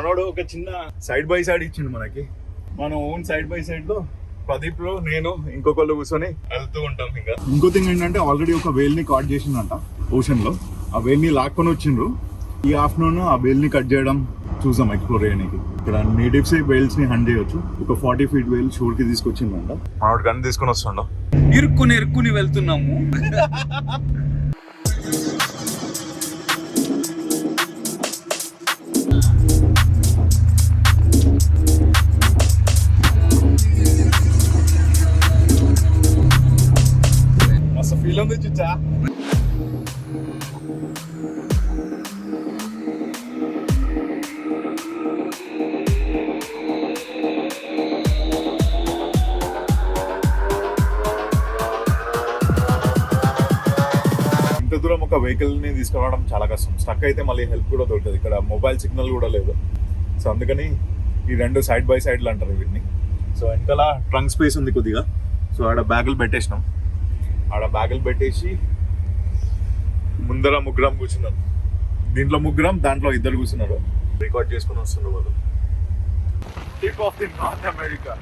మనోడు ఒక చిన్న సైడ్ బై సైడ్ ఇచ్చిండు మనకి. మన ఓన్ సైడ్ బై సైడ్ లో ప్రదీప్ లో నేను ఇంకొకళ్ళు కూర్చొని వెళ్తూ ఉంటాం. ఇంకా ఇంకో థింగ్ ఏంటంటే ఆల్రెడీ ఒక వేల్ ని కాట్ చేసిందంట ఓషన్ లో. ఆ వేల్ ని లాక్కొని వచ్చిండ్రు. ఈ ఆఫ్టర్నూన్ ఆ వేల్ ని కట్ చేయడం చూసాం ఎక్స్ప్లోర్ చేయడానికి. ఇక్కడ నేటివ్స్ వేల్స్ ని హండ్ చేయొచ్చు. ఒక 40 feet వేల్ షోర్ కి తీసుకొచ్చిందంట. మనోడు గన్ తీసుకొని వస్తుండ. ఇరుక్కుని వెళ్తున్నాము. మస్తు ఫీల్ ఉంది చూచా. ఇంత దూరం ఒక వెహికల్ ని తీసుకురావడం చాలా కష్టం. స్టక్ అయితే మళ్ళీ హెల్ప్ కూడా దొరుకుతుంది. ఇక్కడ మొబైల్ సిగ్నల్ కూడా లేదు. సో అందుకని ఈ రెండు సైడ్ బై సైడ్లు అంటారు వీటిని. సో వెనకాల ట్రంక్ స్పేస్ ఉంది కొద్దిగా. సో ఆడ బ్యాగులు పెట్టేసినాం. ఆడ బ్యాగులు పెట్టేసి ముందర ముగ్గురం కూర్చున్నారు. దీంట్లో ముగ్గురం, దాంట్లో ఇద్దరు కూర్చున్నారు. రికార్డ్ చేసుకుని వస్తున్నారు వాళ్ళు. Tip of the north America.